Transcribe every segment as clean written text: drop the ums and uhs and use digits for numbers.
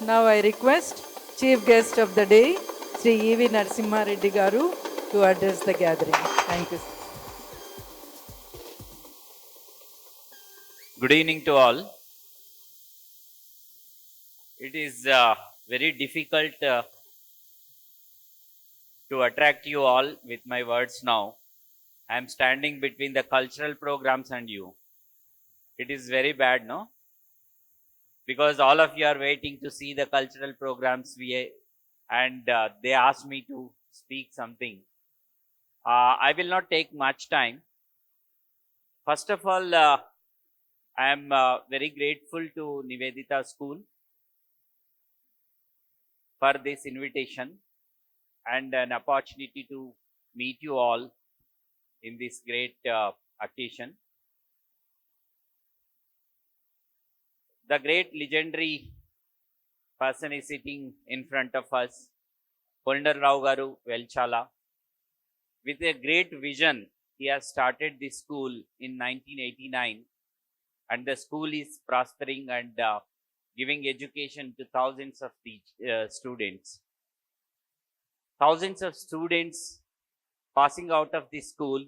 Now I request Chief Guest of the Day, Sri E.V. Narasimha Reddy Garu, to address the gathering. Thank you. Good evening to all. It is very difficult to attract you all with my words now. I am standing between the cultural programs and you. It is very bad, no? Because all of you are waiting to see the cultural programs and they asked me to speak something. I will not take much time. First of all, I am very grateful to Nivedita School for this invitation and an opportunity to meet you all in this great occasion. The great legendary person is sitting in front of us, Kolner Rao Garu Velchala. With a great vision, he has started this school in 1989, and the school is prospering and giving education to thousands of students. Thousands of students passing out of this school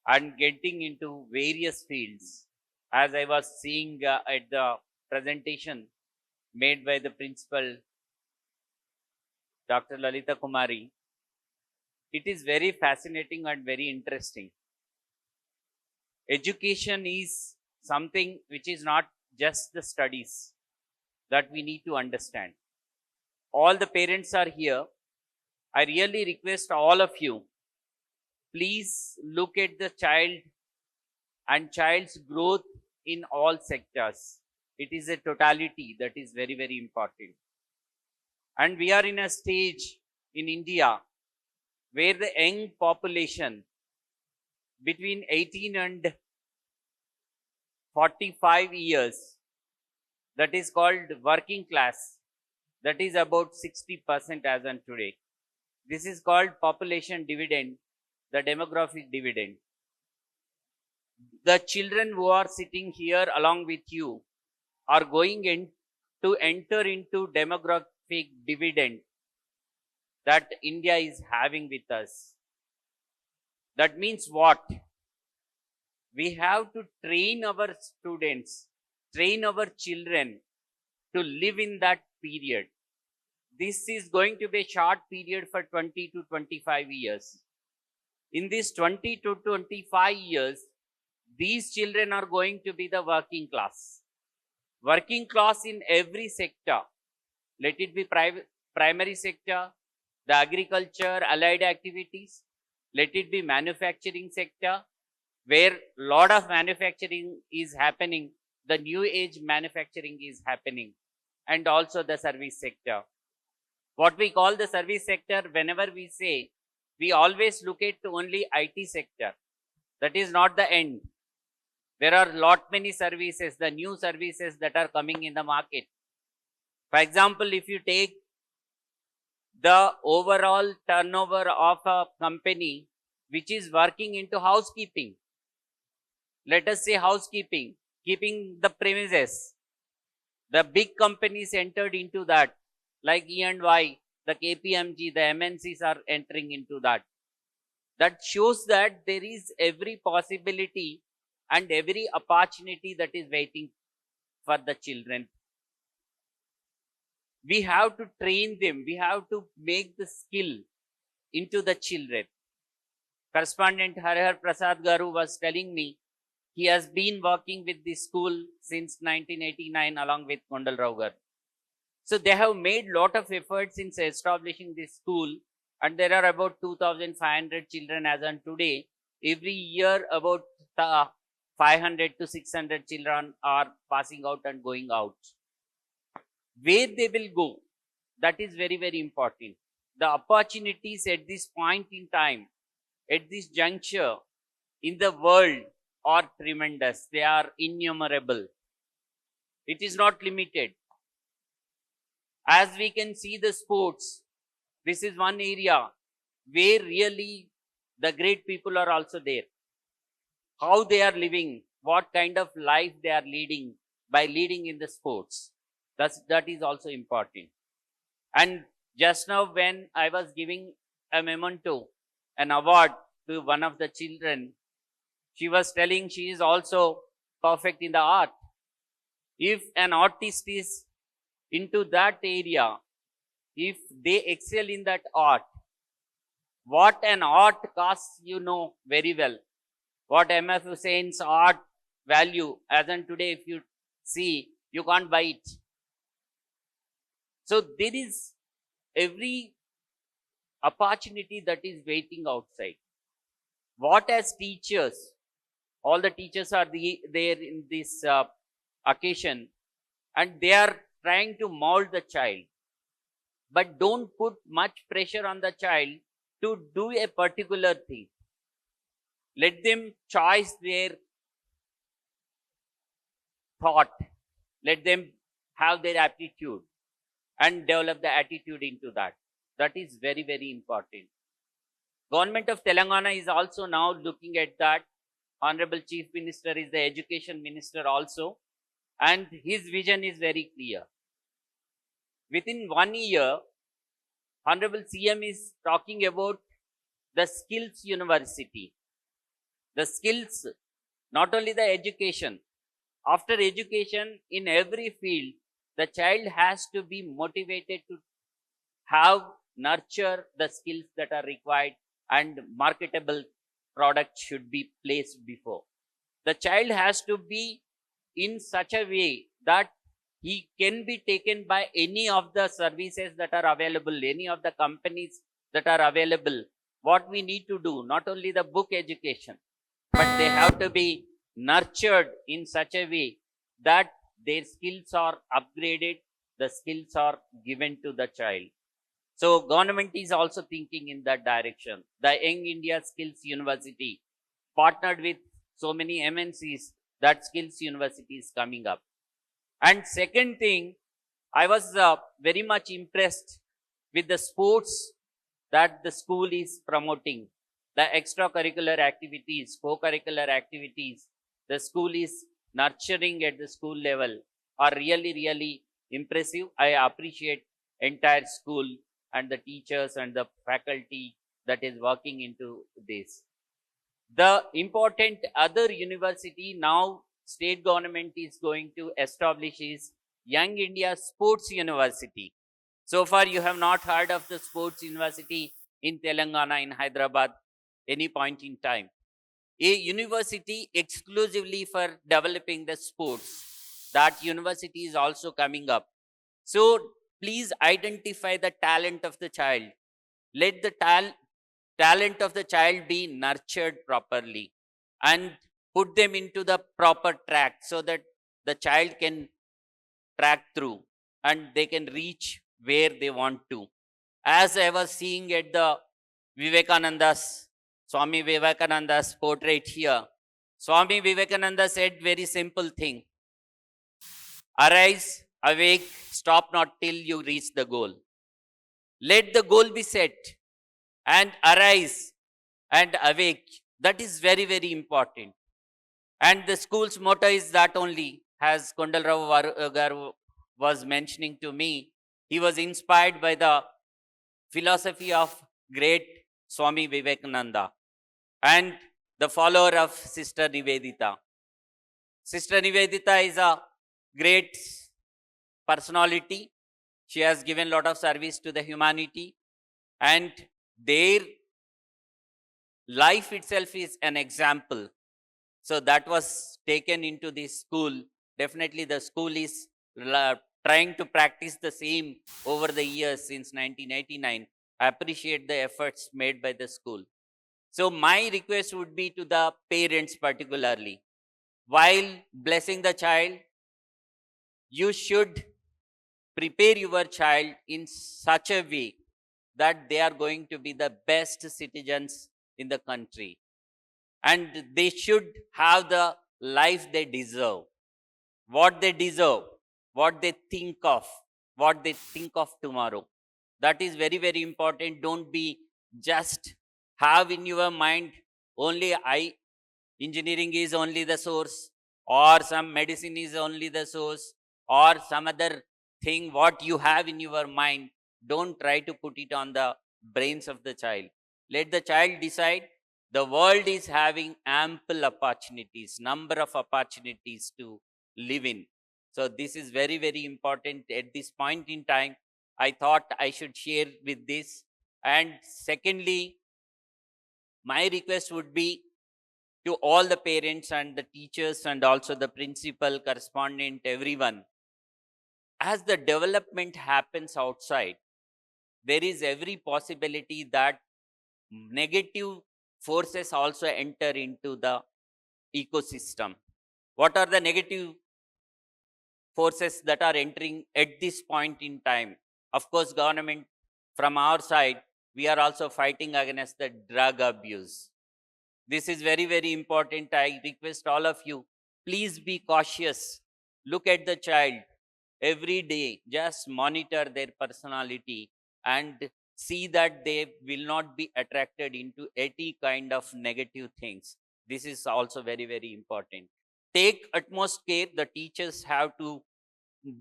and getting into various fields. As I was seeing at the presentation made by the principal, Dr. Lalita Kumari, it is very fascinating and very interesting. Education is something which is not just the studies that we need to understand. All the parents are here. I really request all of you, please look at the child and child's growth in all sectors. It is a totality that is very, very important. And we are in a stage in India where the young population between 18 and 45 years, that is called working class, that is about 60% as on today. This is called population dividend, the demographic dividend. The children who are sitting here along with you are going to enter into demographic dividend that India is having with us. That means what? We have to train our students, train our children to live in that period. This is going to be a short period for 20 to 25 years. In this 20 to 25 years, these children are going to be the working class. Working class in every sector. Let it be primary sector, the agriculture, allied activities. Let it be manufacturing sector, where lot of manufacturing is happening. The new age manufacturing is happening. And also the service sector. What we call the service sector, whenever we say, we always look at only IT sector. That is not the end. There are lot many services, the new services that are coming in the market. For example, if you take the overall turnover of a company which is working into housekeeping, let us say housekeeping, keeping the premises, the big companies entered into that, like E&Y, the KPMG, the MNCs are entering into that. That shows that there is every possibility and every opportunity that is waiting for the children. We have to train them. We have to make the skill into the children. Correspondent Harihar Prasad Garu was telling me he has been working with this school since 1989 along with Kondal Rao Garu. So they have made lot of efforts in establishing this school, and there are about 2,500 children as on today. Every year about 500 to 600 children are passing out and going out. Where they will go, that is very, very important. The opportunities at this point in time, at this juncture in the world are tremendous. They are innumerable. It is not limited. As we can see the sports, this is one area where really the great people are also there. How they are living, what kind of life they are leading by leading in the sports. That is also important. And just now, when I was giving a memento, an award to one of the children, she was telling she is also perfect in the art. If an artist is into that area, if they excel in that art, what an art costs, you know very well. What MF Hussein's art value, as on today, if you see, you can't buy it. So there is every opportunity that is waiting outside. What as teachers, all the teachers are there in this occasion, and they are trying to mold the child. But don't put much pressure on the child to do a particular thing. Let them choose their thought. Let them have their aptitude and develop the attitude into that. That is very, very important. Government of Telangana is also now looking at that. Honorable Chief Minister is the Education Minister also, and his vision is very clear. Within 1 year, Honorable CM is talking about the skills university. The skills, not only the education. After education, in every field, the child has to be motivated to nurture the skills that are required, and marketable products should be placed before. The child has to be in such a way that he can be taken by any of the services that are available, any of the companies that are available. What we need to do, not only the book education, but they have to be nurtured in such a way that their skills are upgraded, the skills are given to the child. So government is also thinking in that direction. The Young India Skills University partnered with so many MNCs, that Skills University is coming up. And second thing, I was very much impressed with the sports that the school is promoting. The extracurricular activities, co-curricular activities, the school is nurturing at the school level are really, really impressive. I appreciate entire school and the teachers and the faculty that is working into this. The important other university now state government is going to establish is Young India Sports University. So far you have not heard of the sports university in Telangana, in Hyderabad, any point in time. A university exclusively for developing the sports. That university is also coming up. So please identify the talent of the child. Let the talent of the child be nurtured properly and put them into the proper track so that the child can track through and they can reach where they want to. As I was seeing at the Swami Vivekananda's portrait here, Swami Vivekananda said very simple thing: arise, awake, stop not till you reach the goal. Let the goal be set and arise and awake. That is very, very important. And the school's motto is that only, as Kondalrao Garu was mentioning to me. He was inspired by the philosophy of great Swami Vivekananda and the follower of Sister Nivedita. Sister Nivedita is a great personality. She has given a lot of service to the humanity, and their life itself is an example. So that was taken into this school. Definitely the school is trying to practice the same over the years since 1989. I appreciate the efforts made by the school. So my request would be to the parents particularly, while blessing the child, you should prepare your child in such a way that they are going to be the best citizens in the country. And they should have the life they deserve. What they deserve, what they think of tomorrow. That is very, very important. Don't be just have in your mind only engineering is only the source, or some medicine is only the source, or some other thing what you have in your mind, don't try to put it on the brains of the child. Let the child decide. The world is having ample opportunities, number of opportunities to live in. So this is very, very important at this point in time. I thought I should share with this. And secondly, my request would be to all the parents and the teachers and also the principal, correspondent, everyone. As the development happens outside, there is every possibility that negative forces also enter into the ecosystem. What are the negative forces that are entering at this point in time? Of course, government, from our side, we are also fighting against the drug abuse. This is very, very important. I request all of you, please be cautious. Look at the child every day. Just monitor their personality and see that they will not be attracted into any kind of negative things. This is also very, very important. Take utmost care. The teachers have to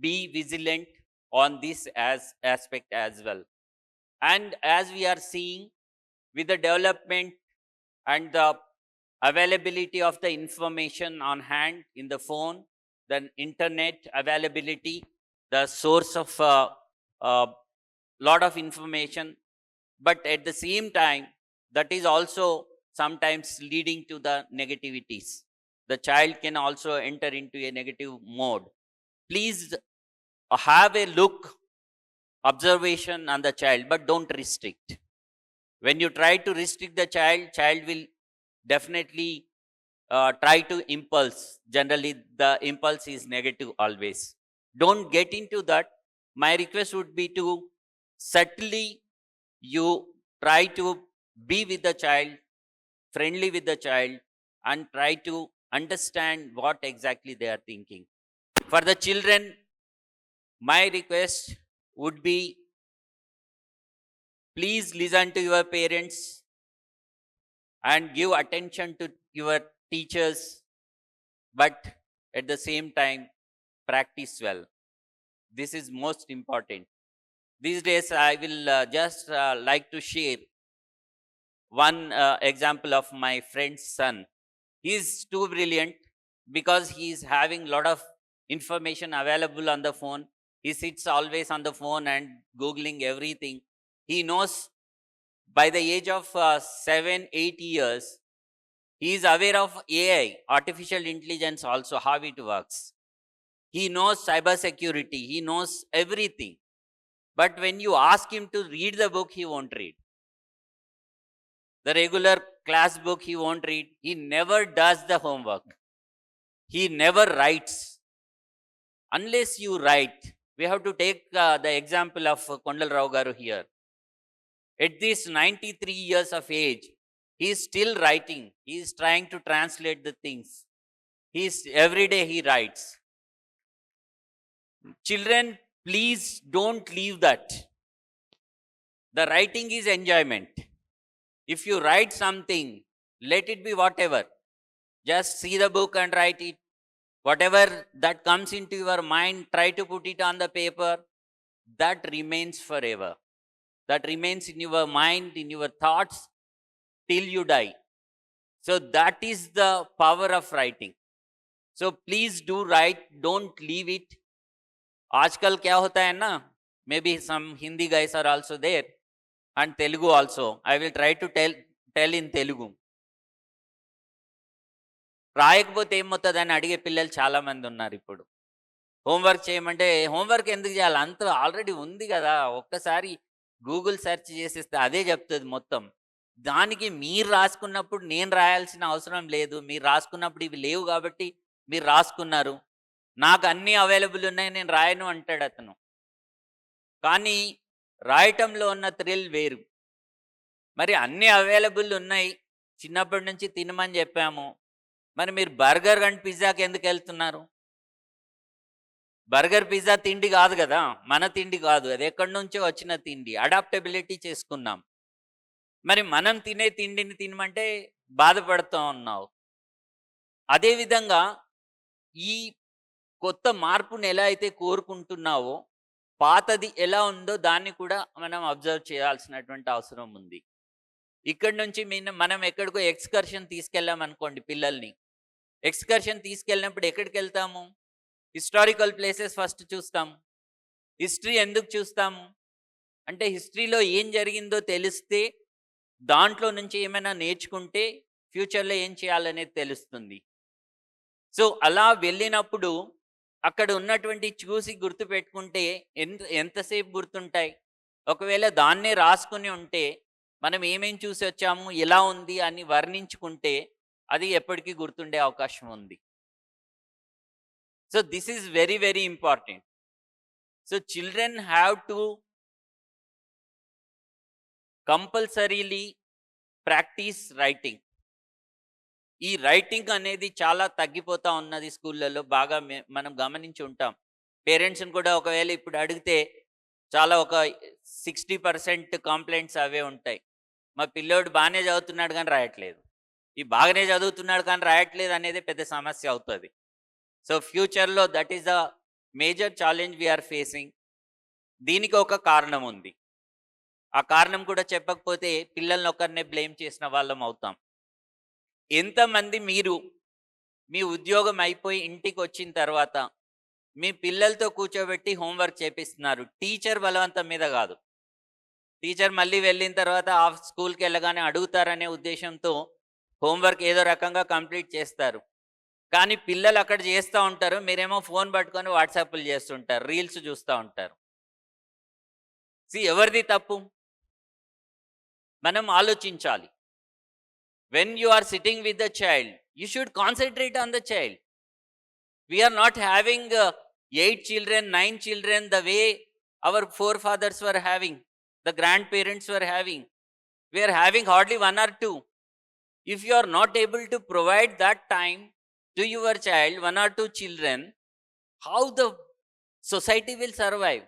be vigilant on this as aspect as well. And as we are seeing with the development and the availability of the information on hand in the phone, the internet availability, the source of lot of information, but at the same time, that is also sometimes leading to the negativities. The child can also enter into a negative mode. Please have a look, observation on the child, but don't restrict. When you try to restrict the child will definitely try to impulse. Generally, the impulse is negative always. Don't get into that. My request would be to subtly you try to be with the child, friendly with the child, and try to understand what exactly they are thinking. For the children, my request would be, please listen to your parents and give attention to your teachers, but at the same time, practice well. This is most important. These days, I will just like to share one example of my friend's son. He is too brilliant because he is having lot of information available on the phone. He sits always on the phone and Googling everything. He knows by the age of 7, 8 years, he is aware of AI, artificial intelligence also, how it works. He knows cyber security. He knows everything. But when you ask him to read the book, he won't read. The regular class book, he won't read. He never does the homework. He never writes. Unless you write, we have to take the example of Kondal Rao Garu here. At this 93 years of age, he is still writing. He is trying to translate the things. Every day he writes. Children, please don't leave that. The writing is enjoyment. If you write something, let it be whatever. Just see the book and write it. Whatever that comes into your mind, try to put it on the paper. That remains forever. That remains in your mind, in your thoughts, till you die. So that is the power of writing. So please do write, don't leave it. आजकल क्या होता है ना, maybe some Hindi guys are also there and Telugu also. I will try to tell in Telugu. రాయకపోతే ఏమవుతుందని అడిగే పిల్లలు చాలా మంది ఉన్నారు ఇప్పుడు. హోంవర్క్ చేయమంటే హోంవర్క్ ఎందుకు చేయాలి, అంత ఆల్రెడీ ఉంది కదా, ఒక్కసారి గూగుల్ సెర్చ్ చేసేస్తే అదే చెప్తుంది మొత్తం. దానికి మీరు రాసుకున్నప్పుడు నేను రాయాల్సిన అవసరం లేదు. మీరు రాసుకున్నప్పుడు ఇవి లేవు కాబట్టి మీరు రాసుకున్నారు. నాకు అన్నీ అవైలబుల్ ఉన్నాయి, నేను రాయను అంటాడు అతను. కానీ రాయటంలో ఉన్న థ్రిల్ వేరు. మరి అన్నీ అవైలబుల్ ఉన్నాయి, చిన్నప్పటి నుంచి తినమని చెప్పాము, మరి మీరు బర్గర్ అండ్ పిజ్జాకి ఎందుకు వెళ్తున్నారు? బర్గర్ పిజ్జా తిండి కాదు కదా, మన తిండి కాదు, అది ఎక్కడి నుంచో వచ్చిన తిండి. అడాప్టబిలిటీ చేసుకున్నాం. మరి మనం తినే తిండిని తినమంటే బాధపడుతూ ఉన్నావు. అదేవిధంగా ఈ కొత్త మార్పును ఎలా అయితే కోరుకుంటున్నావో, పాతది ఎలా ఉందో దాన్ని కూడా మనం అబ్జర్వ్ చేయాల్సినటువంటి అవసరం ఉంది. ఇక్కడి నుంచి మనం ఎక్కడికో ఎక్స్కర్షన్ తీసుకెళ్ళామనుకోండి పిల్లల్ని. ఎక్స్కర్షన్ తీసుకెళ్ళినప్పుడు ఎక్కడికెళ్తాము? హిస్టారికల్ ప్లేసెస్ ఫస్ట్ చూస్తాము. హిస్టరీ ఎందుకు చూస్తాము? అంటే హిస్టరీలో ఏం జరిగిందో తెలిస్తే, దాంట్లో నుంచి ఏమైనా నేర్చుకుంటే ఫ్యూచర్‌లో ఏం చేయాలనేది తెలుస్తుంది. సో, అలా వెళ్ళినప్పుడు అక్కడ ఉన్నటువంటి చూసి గుర్తుపెట్టుకుంటే ఎంతసేపు గుర్తుంటాయి? ఒకవేళ దాన్నే రాసుకొని ఉంటే, మనం ఏమేం చూసొచ్చాము, ఎలా ఉంది అని వర్ణించుకుంటే, అది ఎప్పటికీ గుర్తుండే అవకాశం ఉంది. So, this is very, very important. So, children have to compulsorily practice writing. ఈ రైటింగ్ అనేది చాలా తగ్గిపోతా ఉన్నది స్కూళ్ళలో. బాగా మనం గమనించి ఉంటాం. పేరెంట్స్‌ని కూడా ఒకవేళ ఇప్పుడు అడిగితే చాలా ఒక 60% కంప్లెయింట్స్ అవే ఉంటాయి. మా పిల్లోడు బాగానే చదువుతున్నాడు కానీ రాయట్లేదు. ఈ బాగానే చదువుతున్నాడు కానీ రాయట్లేదు అనేది పెద్ద సమస్య అవుతుంది. సో ఫ్యూచర్లో that is the major challenge we are facing. దీనికి ఒక కారణం ఉంది. ఆ కారణం కూడా చెప్పకపోతే పిల్లల్ని ఒకరినే బ్లేమ్ చేసిన వాళ్ళం అవుతాం. ఎంతమంది మీరు మీ ఉద్యోగం అయిపోయి ఇంటికి వచ్చిన తర్వాత మీ పిల్లలతో కూర్చోబెట్టి హోంవర్క్ చేపిస్తున్నారు? టీచర్ బలవంతం మీద కాదు. టీచర్ మళ్ళీ వెళ్ళిన తర్వాత స్కూల్కి వెళ్ళగానే అడుగుతారనే ఉద్దేశంతో హోంవర్క్ ఏదో రకంగా కంప్లీట్ చేస్తారు. కానీ పిల్లలు అక్కడ చేస్తూ ఉంటారు, మీరేమో ఫోన్ పట్టుకొని వాట్సాప్లు చేస్తుంటారు, రీల్స్ చూస్తూ ఉంటారు. ఎవరిది తప్పు? మనం ఆలోచించాలి. When you are sitting with the child, you should concentrate on the child. We are not having 8 children, 9 children the way our forefathers were having, the grandparents were having. We are having hardly 1 or 2. If you are not able to provide that time to your child, 1 or 2 children, how the society will survive?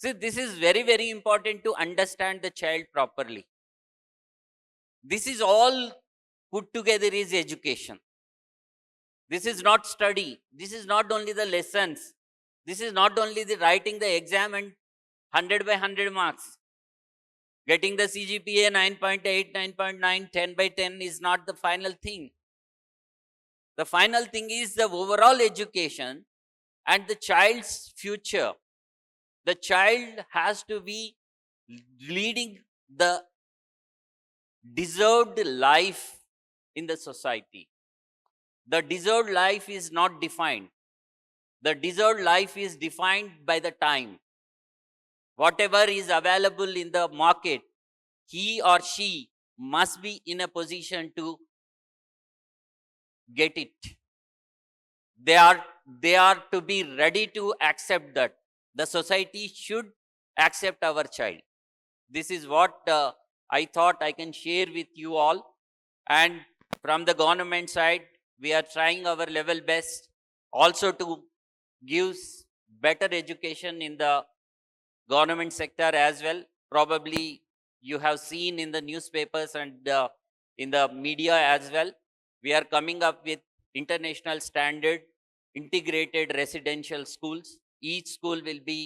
See, this is very, very important to understand the child properly. This is all put together is education. This is not study. This is not only the lessons. This is not only the writing the exam and 100 by 100 marks. Getting the CGPA 9.8, 9.9, 10 by 10 is not the final thing. The final thing is the overall education and the child's future. The child has to be leading the deserved life in the society. The deserved life is not defined. The deserved life is defined by the time. Whatever is available in the market, he or she must be in a position to get it. They are to be ready to accept that. The society should accept our child. This is what I thought I can share with you all. And from the government side, we are trying our level best also to give better education in the government sector as well. Probably you have seen in the newspapers and in the media as well. We are coming up with international standard integrated residential schools. Each school will be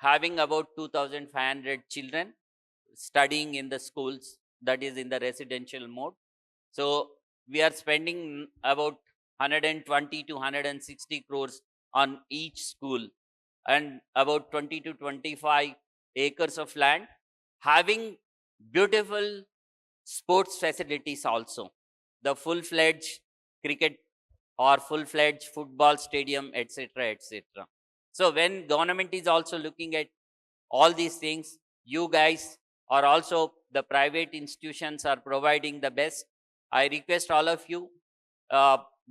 having about 2,500 children studying in the schools, that is in the residential mode. So we are spending about 120 to 160 crores on each school and about 20 to 25 acres of land, having beautiful sports facilities also, the full-fledged cricket or full-fledged football stadium, etc., etc. So when government is also looking at all these things, you guys or also the private institutions are providing the best. I request all of you,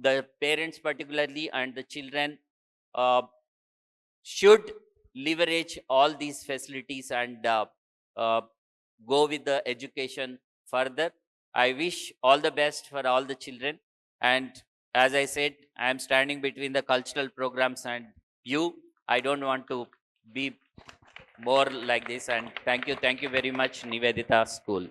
the parents particularly and the children, should leverage all these facilities and go with the education further. I wish all the best for all the children. And as I said, I am standing between the cultural programs and you. I don't want to be more like this. And thank you very much, Nivedita School.